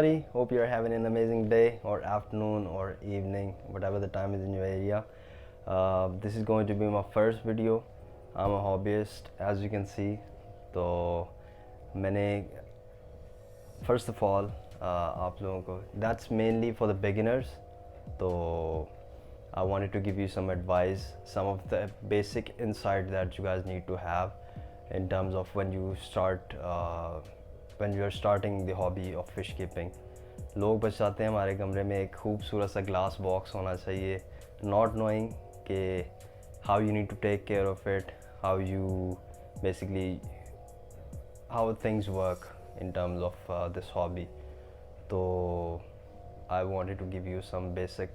everybody, hope you're having an amazing day or afternoon or evening, whatever the time is in your area. This is going to be my first video. I'm a hobbyist, as you can see. तो मैंने first of all आप लोगों को that's mainly for the beginners. तो I wanted to give you some advice, some of the basic insight that you guys need to have in terms of when you are starting the hobby of fish keeping. लोग बस चाहते हैं हमारे कमरे में एक खूबसूरत सा ग्लास बॉक्स होना चाहिए, not knowing कि how you need to take care of it, how things work in terms of this hobby. So I wanted to give you some basic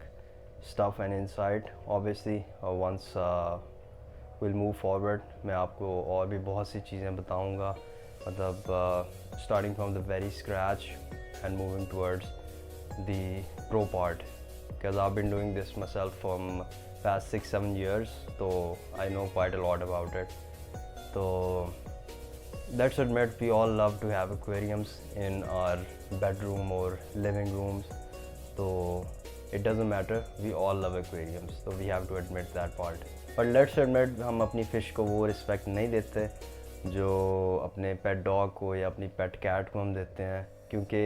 stuff and insight. Obviously once we'll move forward, मैं आपको और भी बहुत सी चीज़ें बताऊंगा, मतलब starting from the very scratch and moving towards the pro part, because I've been doing this myself from past 6-7 years, so I know quite a lot about it. So let's admit, we all love to have aquariums in our bedroom or living rooms, so it doesn't matter, we all love aquariums, so we have to admit that part. But let's admit, हम अपनी fish को वो respect नहीं देते जो अपने pet dog को या अपनी pet cat को हम देते हैं, क्योंकि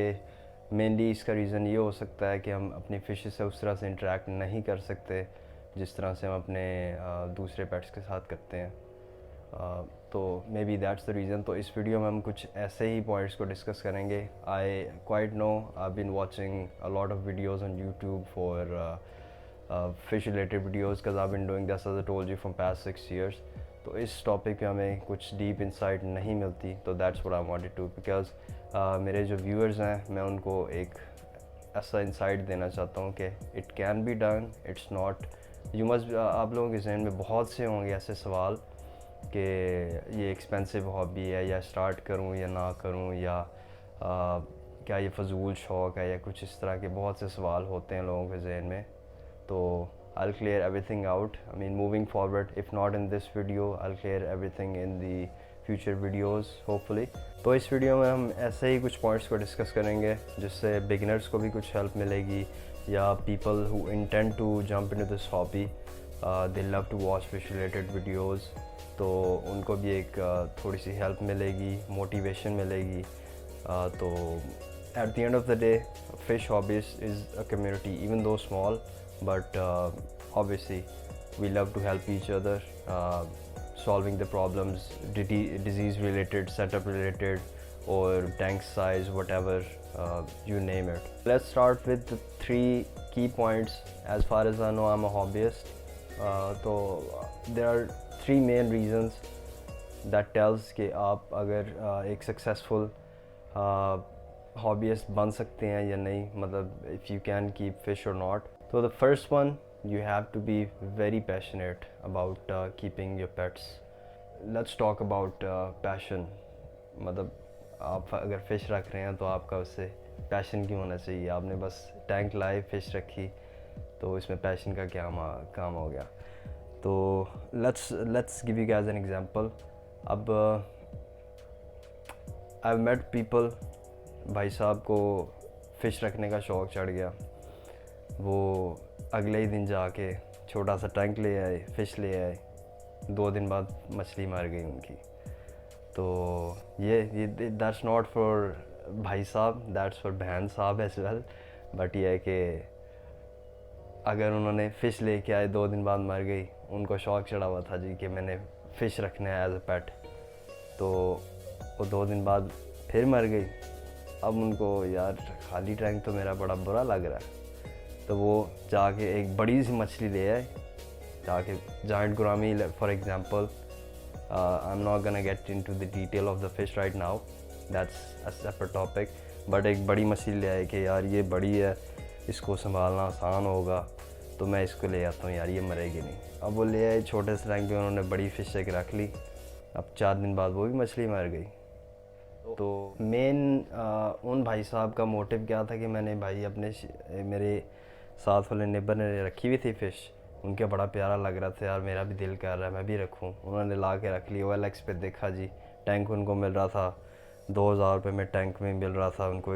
मेनली इसका रीज़न ये हो सकता है कि हम अपनी फिश से उस तरह से इंटरेक्ट नहीं कर सकते जिस तरह से हम अपने दूसरे पेट्स के साथ करते हैं. तो may be that's the reason. तो इस वीडियो में हम कुछ ऐसे ही पॉइंट्स को डिस्कस करेंगे. I quite know I been watching a lot of videos on YouTube for fish related videos, because I been doing this as I told you from past 6 years. तो इस topic पे हमें कुछ deep insight नहीं मिलती, तो that's what I wanted to, because मेरे जो व्यूअर्स हैं मैं उनको एक ऐसा इंसाइट देना चाहता हूँ कि it can be done, it's not you must. आप लोगों के जहन में बहुत से होंगे ऐसे सवाल कि ये एक्सपेंसिव हॉबी है, या स्टार्ट करूँ या ना करूँ, या क्या ये फजूल शौक़ है, या कुछ इस तरह के बहुत से सवाल होते हैं लोगों के जहन में. तो I'll clear everything out. I mean, moving forward, if not in this video, I'll clear everything in the future videos, hopefully. तो इस वीडियो में हम ऐसे ही कुछ पॉइंट्स को डिस्कस करेंगे जिससे बिगिनर्स को भी कुछ हेल्प मिलेगी, या people who intend to jump into this hobby, they love to watch fish related videos, तो उनको भी एक थोड़ी सी हेल्प मिलेगी, मोटिवेशन मिलेगी. तो at the end of the day, fish hobbies is a community, even though small, but obviously we love to help each other, solving the problems, disease related, setup related, or tank size, whatever, you name it. Let's start with the 3 key points. As far as I know, I'm a hobbyist, so there are 3 main reasons that tells कि आप अगर एक successful hobbyist बन सकते हैं या नहीं, मतलब if you can keep fish or not. So the first one, you have to be very passionate about keeping your pets. Let's talk about passion. मतलब आप अगर फ़िश रख रहे हैं तो आपका उससे पैशन क्यों होना चाहिए? आपने बस टैंक लाए, फ़िश रखी, तो इसमें पैशन का क्या काम हो गया? तो let's give you guys an example. अब I've met people, भाई साहब को फ़िश रखने का शौक़ चढ़ गया, वो अगले ही दिन जाके छोटा सा टैंक ले आए, फ़िश ले आए, 2 दिन बाद मछली मर गई उनकी. तो ये दैट्स नॉट फॉर भाई साहब, दैट्स फॉर बहन साहब एज वेल. बट ये है कि अगर उन्होंने फ़िश लेके आए, 2 दिन बाद मर गई, उनको शौक़ चढ़ा हुआ था जी कि मैंने फ़िश रखना है एज अ पेट, तो वो 2 दिन बाद फिर मर गई. अब उनको यार खाली टैंक तो मेरा बड़ा बुरा लग रहा है, तो वो जाके एक बड़ी सी मछली ले आए, जाके giant gourami for example. I am not gonna get into the detail of the fish right now, that's a separate topic. But एक बड़ी मछली ले आए कि यार ये बड़ी है, इसको संभालना आसान होगा, तो मैं इसको ले आता हूँ, यार ये मरेगी नहीं. अब वो ले आए छोटे से टैंक में, उन्होंने बड़ी फ़िश एक रख ली. अब 4 दिन बाद वो भी मछली मर गई. तो मेन उन भाई साहब का मोटिव क्या था कि मैंने भाई मेरे साथ वाले नेबर ने रखी हुई थी फ़िश, उनके बड़ा प्यारा लग रहा था, यार मेरा भी दिल कर रहा है मैं भी रखूं. उन्होंने ला के रख ली. OLX पे देखा जी, टैंक उनको मिल रहा था 2,000 रुपये में टैंक में मिल रहा था उनको,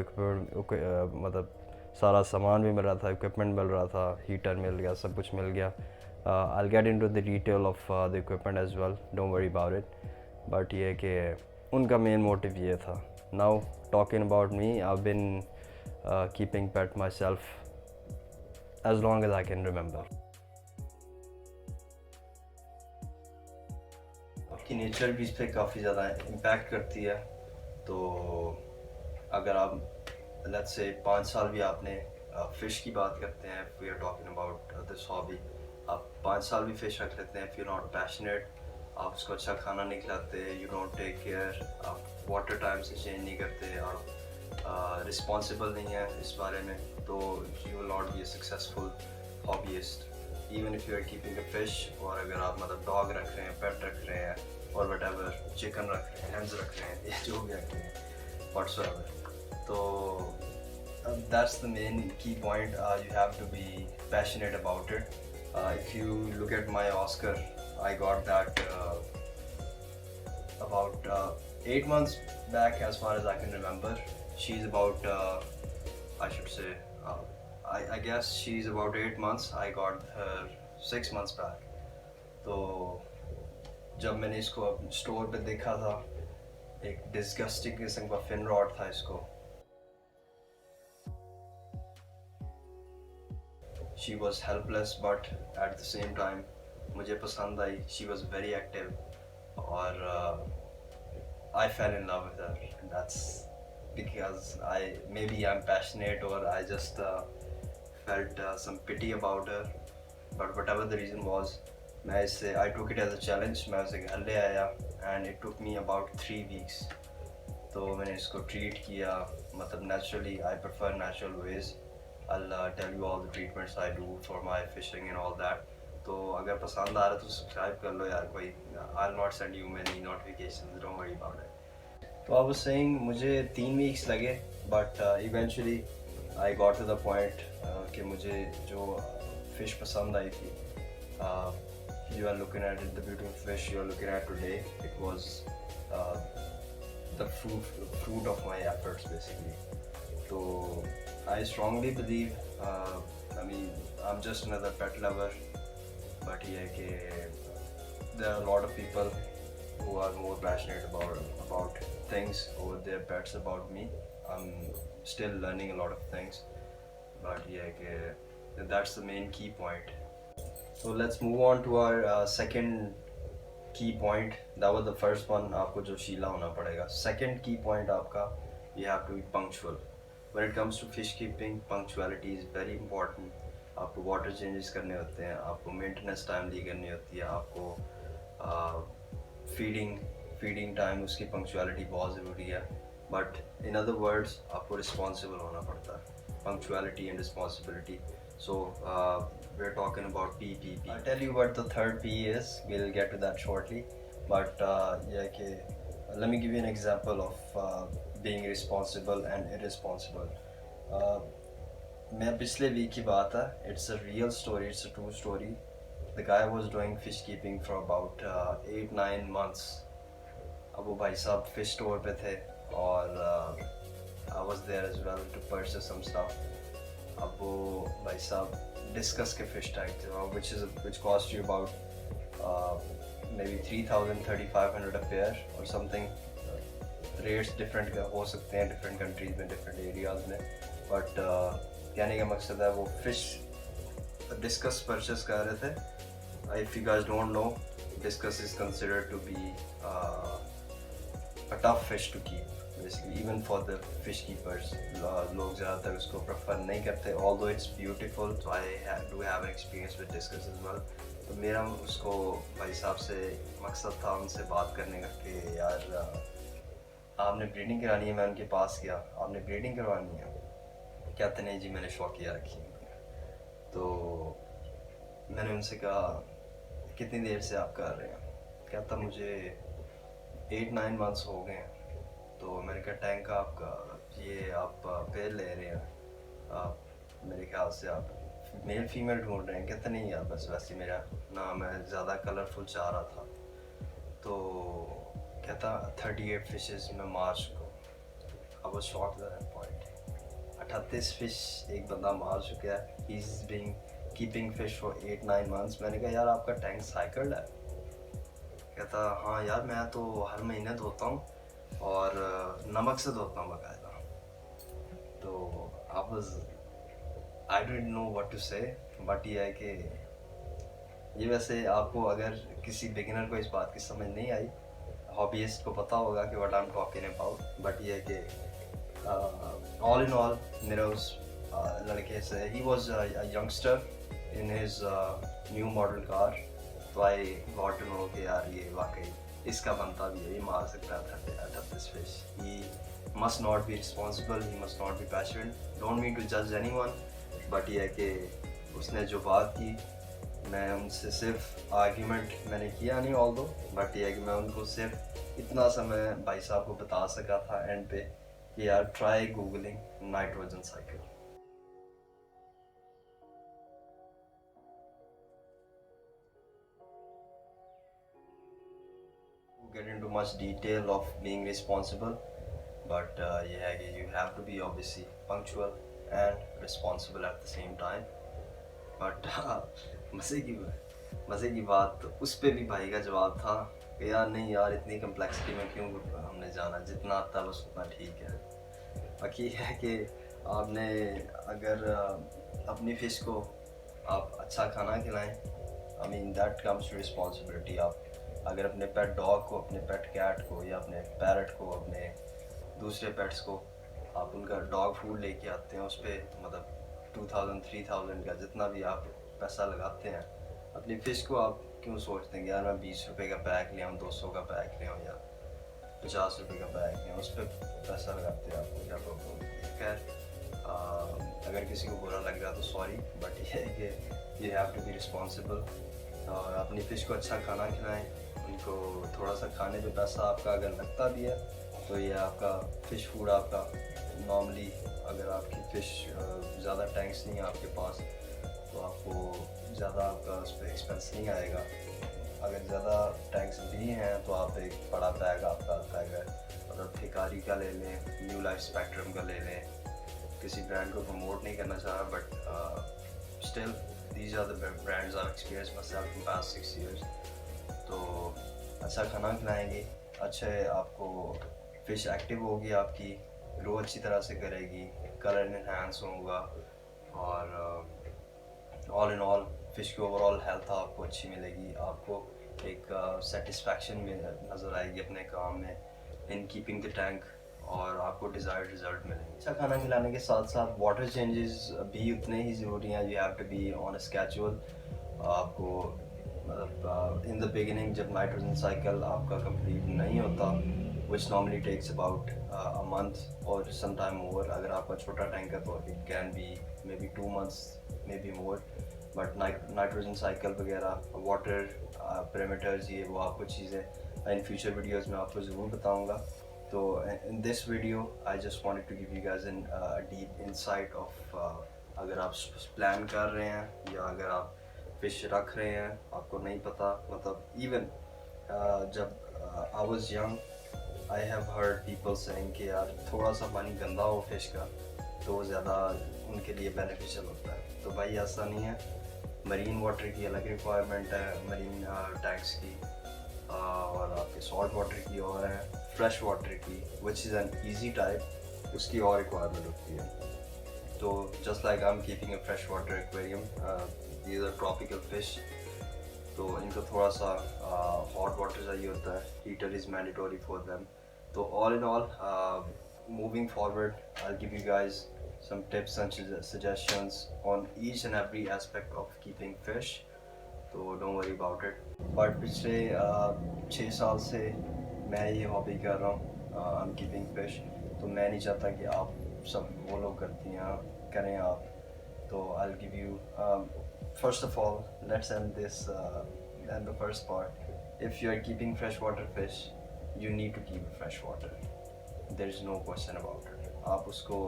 मतलब सारा सामान भी मिल रहा था, इक्विपमेंट मिल रहा था, हीटर मिल गया, सब कुछ मिल गया. I'll get into the detail of the equipment as well, don't worry about it. But ये कि उनका मेन मोटिव ये था. Now talking about me, I've been keeping pet myself as long as I can remember. आपकी nature भी इस पर काफ़ी ज़्यादा इम्पैक्ट करती है. तो अगर आप लेट्स से 5 साल भी आपने फ़िश की बात करते हैं, we are talking about this hobby, आप 5 साल भी फ़िश रख लेते हैं, इफ़ यू नॉट पैशनेट, आप उसको अच्छा खाना नहीं खिलाते, यू डोंट टेक केयर, आप वाटर टाइम से चेंज नहीं करते, आप रिस्पॉन्सिबल नहीं है इस बारे में, तो you will not be a successful hobbyist. Even if you are keeping a fish, और अगर आप मतलब डॉग रख रहे हैं, पेट रख रहे हैं, और वटेवर, चिकन रख रहे हैं, हैम्स रख रहे हैं, ये जो भी रख रहे हैं, व्हाट्सएवर, तो that's the main key point. You have to be passionate about it. If you look at my Oscar, I got that about 8 months back, as far as I can remember. She's about I should say I guess she's about 8 months. I got her 6 months back. तो जब मैंने इसको store पे देखा था, एक disgusting किस्म का फिन रॉड था इसको. She was helpless, but at the same time मुझे पसंद आई. She was very active, और I fell in love with her. That's because maybe I'm passionate, or I just felt some pity about her. But whatever the reason was, I took it as a challenge. मैं उसे घर ले आया, and it took me about 3 weeks. तो मैंने इसको treat किया, मतलब naturally. I prefer natural ways. I'll tell you all the treatments I do for my fishing and all that. तो अगर पसंद आ रहा है तो सब्सक्राइब कर लो यार कोई. I'll not send you many notifications, don't worry about it. तो I was saying मुझे 3 weeks लगे, but eventually I got to the point कि मुझे जो fish पसंद आई थी, you are looking at it, the beautiful fish you are looking at today, it was the fruit of my efforts basically. So I strongly believe, I'm just another pet lover, but yeah, there are a lot of people who are more passionate about things over their pets about me. I'm still learning a lot of things, but yeah, that's the main key point. So let's move on to our second key point. That was the first one, आपको जो शीला होना पड़ेगा. Second key point आपका, you have to be punctual. When it comes to fish keeping, punctuality is very important. आपको water changes करने होते हैं, आपको maintenance timely करनी होती है, आपको feeding time उसकी punctuality बहुत ज़रूरी है. But in other words, आपको responsible होना पड़ता है. Punctuality and responsibility. So we're talking about P. I'll tell you what the third P is. We'll get to that shortly. But let me give you an example of being responsible and irresponsible. मैं पिछले week की बात है. It's a real story. It's a true story. The guy was doing fish keeping for about 8-9 months. अब वो भाई साहब fish store पे थे, और I was there as well to purchase some stuff. अब वो भाई साहब discus के fish tank थे, which cost you about maybe 3,000-3,500 a pair or something. Rates different हो सकते हैं डिफरेंट कंट्रीज में, डिफरेंट एरियाज में, बट कहने का मकसद है वो फिश डिस्कस परचेस कर रहे थे. If you guys don't know, discus is considered to be a tough fish to keep basically, even for the fish keepers. लोग ज़्यादातर उसको प्रेफर नहीं करते, although it's beautiful. So I do have an experience with discus as well. तो मेरा उसको भाई साहब से मकसद था उनसे बात करने का कि यार आपने ब्रीडिंग करानी है. मैं उनके पास गया, आपने ब्रीडिंग करवानी है? कहते नहीं जी, मैंने शौकिया रखी है. तो मैंने उनसे कहा कितनी देर से आप कर रहे हैं? कहता मुझे 8-9 मंथ्स हो गए हैं. तो मैंने कहा टैंक आपका ये आप पेड़ ले रहे हैं, आप मेरे ख्याल से आप मेल फीमेल ढूंढ रहे हैं? कहता नहीं यार, बस वैसे मेरा ना, मैं ज़्यादा कलरफुल चाह रहा था. तो कहता 38 फिशेस मैं मार चुका हूँ. I was shocked at that point. 38 fish एक बंदा मार चुका है, he is being keeping fish for 8-9 months. मैंने कहा यार आपका टैंक साइकिल्ड है? कहता हाँ यार मैं तो हर महीने धोता हूँ और नमक से धोता हूँ बाकायदा। तो I don't know what to say, but ये है कि ये वैसे आपको अगर किसी बिगिनर को इस बात की समझ नहीं आई, हॉबीइस्ट को पता होगा कि what I am talking about, but ये है कि ऑल इन ऑल मेरा उस लड़के से, he was a youngster in his new model car, तो आई गॉट टू नो कि यार ये वाकई इसका बनता भी है, ये मार सकता था 38 fish. He must not be responsible, he must not be passionate, don't mean to judge anyone, but ये है कि उसने जो बात की, मैं उनसे सिर्फ आर्ग्यूमेंट मैंने किया नहीं ऑल दो, बट ये है कि मैं उनको सिर्फ इतना सा मैं भाई साहब को बता सका था एंड पे कि यार try googling nitrogen cycle. Get into much detail of being responsible, but ये है कि you have to be obviously punctual and responsible at the same time, but मज़े की बात उस पे भी भाई का जवाब था कि यार नहीं यार इतनी कम्प्लेक्सिटी में क्यों हमने जाना, जितना आता बस उतना ठीक है। बाकी है कि आपने अगर अपनी फ़िश को आप अच्छा खाना खिलाएं, I mean that comes to responsibility. आप अगर अपने पेट डॉग को, अपने पेट कैट को या अपने पैरट को, अपने दूसरे पेट्स को आप उनका डॉग फूड लेके आते हैं, उस पर मतलब 2000-3000 का जितना भी आप पैसा लगाते हैं, अपनी फ़िश को आप क्यों सोचते हैं कि यार मैं 20 रुपये का पैक ले आऊँ, 200 का पैक ले आऊँ या 50 रुपये का पैक ले आऊँ, उस पर पैसा लगाते हैं आपको क्या प्रॉब्लम। खैर अगर किसी को बुरा लग रहा तो सॉरी, बट ये है कि you have to be responsible और अपनी फ़िश को अच्छा खाना खिलाएं, उनको थोड़ा सा खाने पे पैसा आपका अगर लगता भी है तो ये आपका फ़िश फूड आपका नॉर्मली, अगर आपकी फ़िश ज़्यादा टैंक्स नहीं है आपके पास तो आपको ज़्यादा आपका उस पर एक्सपेंस नहीं आएगा। अगर ज़्यादा टैंक्स भी हैं तो आप एक बड़ा बैग आपका आता है, मतलब फिकारी का ले लें, न्यू लाइफ स्पेक्ट्रम का ले लें। किसी ब्रांड को प्रमोट नहीं करना चाह रहा, but still these are the brands I've experienced myself in past 6 years। तो अच्छा खाना खिलाएंगे, अच्छे आपको फ़िश एक्टिव होगी, आपकी ग्रो अच्छी तरह से करेगी, कलर इन्हांस होगा और ऑल इन ऑल फ़िश की ओवरऑल हेल्थ आपको अच्छी मिलेगी, आपको एक सेटिस्फैक्शन में नज़र आएगी अपने काम में इन कीपिंग द टैंक, और आपको डिज़ायर्ड रिजल्ट मिलेंगे। अच्छा खाना खिलाने के साथ साथ वाटर चेंजेस भी उतने ही ज़रूरी हैं। You have to be on a schedule. आपको मतलब इन द बिगिनिंग जब नाइट्रोजन साइकिल आपका कंप्लीट नहीं होता, which normally takes about a month और सम टाइम मोर, अगर आपका छोटा टैंक है तो it can be may be 2 months may be more, but nitrogen cycle वगैरह वाटर पैरामीटर्स ये वो आपको चीज़ें इन फ्यूचर वीडियोज़ में आपको ज़रूर बताऊँगा। तो in this video I just wanted to give you guys a deep insight of अगर आप प्लान कर रहे हैं या अगर आप फिश रख रहे हैं, आपको नहीं पता, मतलब even जब I was young I have heard people saying कि यार थोड़ा सा पानी गंदा हो फिश का तो वो ज़्यादा उनके लिए बेनिफिशियल होता है। तो भाई ऐसा नहीं है, मरीन वाटर की अलग रिक्वायरमेंट है, मरीन टैंक्स की और आपके सॉल्ट वाटर की और है, फ्रेश वाटर की which is an easy type, उसकी और रिक्वायरमेंट होती है। तो just like I am keeping a fresh water aquarium, these are tropical fish, तो इनको थोड़ा सा हॉट वाटर चाहिए होता है, heater is mandatory for them. तो all in all moving forward I will give you guys some tips and suggestions on each and every aspect of keeping fish, तो don't worry about it। But पिछले 6 साल से मैं ये hobby कर रहा हूँ, आई एम कीपिंग फिश, तो मैं नहीं चाहता कि आप सब वो लोग करती हैं करें आप। तो I will give you first of all let's end this and the first part, if you are keeping fresh water fish you need to keep fresh water, there is no question about it. आप उसको,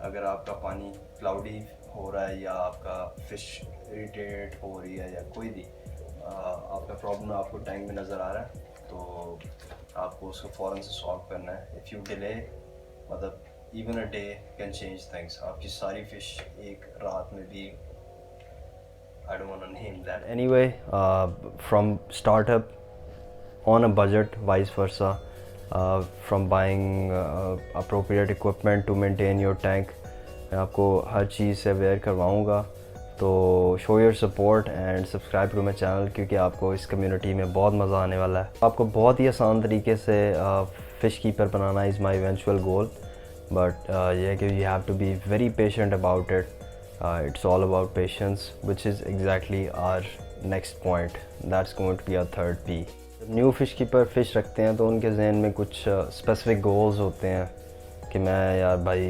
अगर आपका पानी cloudy हो रहा है या आपका फ़िश इरिटेट हो रही है या कोई भी आपका प्रॉब्लम आपको टैंक में नज़र आ रहा है, तो आपको उसको फ़ौरन से सॉल्व करना है। इफ़ यू डिले मतलब even a day can change things. आपकी सारी fish एक रात में भी, I don't want to name that. Anyway, from startup on a budget, vice versa, from buying appropriate equipment to maintain your tank, मैं आपको हर चीज़ से अवेयर करवाऊँगा. तो show your support and subscribe to my channel, क्योंकि आपको इस community में बहुत मज़ा आने वाला है. आपको बहुत ही आसान तरीके से फ़िश कीपर बनाना is my eventual goal. But ये है कि you have to be very patient about it. It's all about patience, which is exactly our next point. That's going to be our third P. जब new fish keeper fish रखते हैं तो उनके जहन में कुछ स्पेसिफिक गोल्स होते हैं कि मैं यार भाई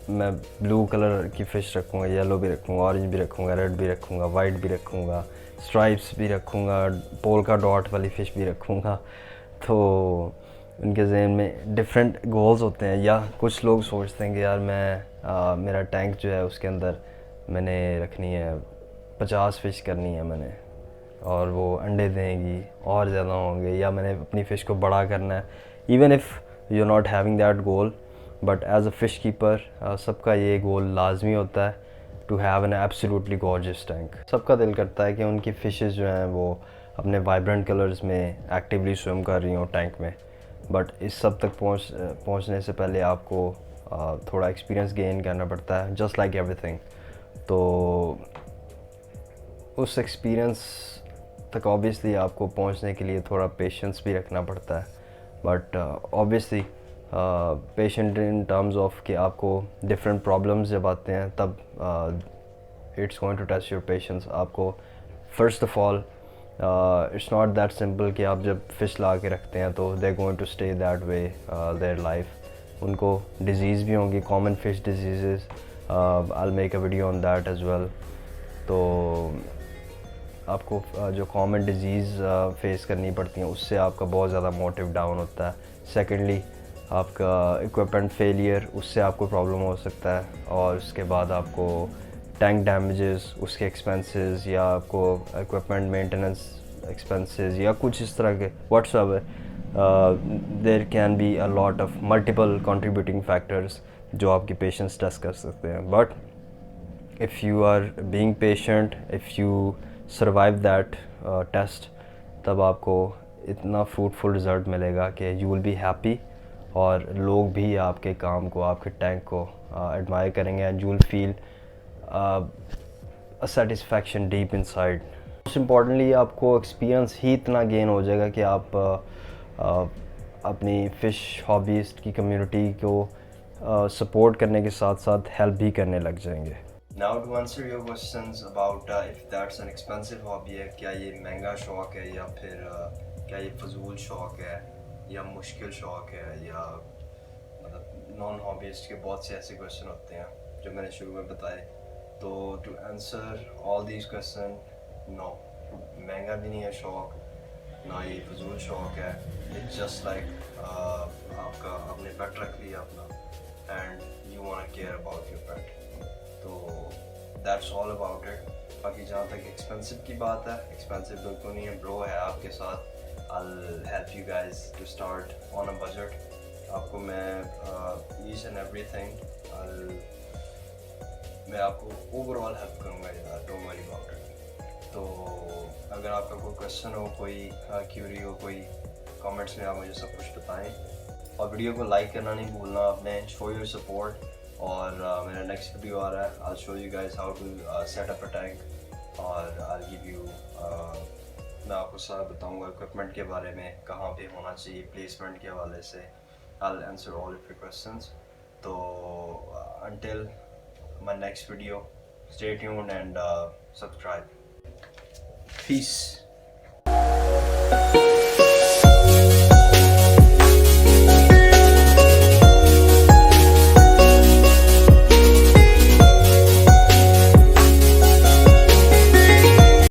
मैं ब्लू कलर की फ़िश रखूँगा, येलो भी रखूँगा, ऑरेंज भी रखूँगा, रेड भी रखूँगा, वाइट भी रखूँगा, स्ट्राइप्स भी रखूँगा, पोल्का डॉट वाली फ़िश भी रखूँगा. तो उनके जहन में डिफरेंट गोल्स होते हैं. या कुछ लोग सोचते हैं कि यार मैं मेरा टैंक जो है उसके अंदर मैंने रखनी है 50 फ़िश करनी है मैंने, और वो अंडे देंगी और ज़्यादा होंगे, या मैंने अपनी फ़िश को बड़ा करना है. Even if you are not having that goal, but as a fish keeper सबका ये गोल लाजमी होता है to have an absolutely gorgeous tank. सबका दिल करता है कि उनकी फ़िशेस जो हैं वो अपने वाइब्रेंट कलर्स में एक्टिवली स्विम कर रही हों टैंक में. बट इस सब तक पहुँचने से पहले आपको थोड़ा एक्सपीरियंस गेन करना पड़ता है, जस्ट लाइक एवरीथिंग. तो उस एक्सपीरियंस तक ऑब्वियसली आपको पहुंचने के लिए थोड़ा पेशेंस भी रखना पड़ता है. But obviously patient in terms of कि आपको डिफरेंट प्रॉब्लम्स जब आते हैं तब it's going to test your patience. आपको first of all it's not that simple कि आप जब फ़िश ला के रखते हैं तो they are going to stay that way their life. उनको डिजीज़ भी होंगी, common fish disease. I'll make a video on that as well. तो आपको जो कॉमन डिजीज़ फेस करनी पड़ती हैं उससे आपका बहुत ज़्यादा मोटिव डाउन होता है. सेकेंडली आपका इक्विपमेंट फेलियर, उससे आपको प्रॉब्लम हो सकता है. और उसके बाद आपको टैंक डैमेजेस, उसके एक्सपेंसेस, या आपको इक्विपमेंट मेंटेनेंस एक्सपेंसेस, या कुछ इस तरह के whatsoever. There can be a lot of multiple contributing factors जो आपकी पेशेंस टेस्ट कर सकते हैं. But if you are being patient, if you survive that test, तब आपको इतना फ्रूटफुल रिज़ल्ट मिलेगा कि यू विल बी हैप्पी, और लोग भी आपके काम को, आपके टैंक को एडमायर करेंगे, and you will feel a satisfaction deep inside. Most importantly आपको एक्सपीरियंस ही इतना गेन हो जाएगा कि आप अपनी फ़िश हॉबीस्ट की कम्युनिटी को सपोर्ट करने के साथ साथ हेल्प भी करने लग जाएंगे. Now to answer your questions about if that's an expensive hobby है, क्या ये महंगा शौक़ है, या फिर क्या ये फजूल शौक़ है, या मुश्किल शौक़ है, या मतलब नॉन हॉबीस्ट के बहुत से ऐसे क्वेश्चन होते हैं जो मैंने शुरू में बताए. तो to answer all these question, no, महंगा भी नहीं है शौक़, ना ये फजूल शौक़ है. इट्स जस्ट लाइक आपका आपने पेट रख लिया अपना and you want to care about your pet. तो that's all about it. बाकी जहाँ तक एक्सपेंसिव की बात है, एक्सपेंसिव बिल्कुल नहीं है. ब्रो है आपके साथ. I'll help you guys to start on a budget. आपको मैं each and everything मैं आपको ओवरऑल हेल्प करूँगा यार, डोंट वरी अबाउट इट. तो अगर आपका कोई क्वेश्चन हो, कोई क्यूरी हो, कोई कमेंट्स में आप मुझे सब कुछ बताएं. और वीडियो को लाइक करना नहीं भूलना आपने. Show your support. और मेरा नेक्स्ट वीडियो आ रहा है. I show you guys how to set up a tank, और आई गिव यू मैं आपको सारा बताऊंगा इक्विपमेंट के बारे में, कहाँ पे होना चाहिए, प्लेसमेंट के हवाले से. I answer all of your questions. तो until my next video, stay tuned and subscribe. Peace.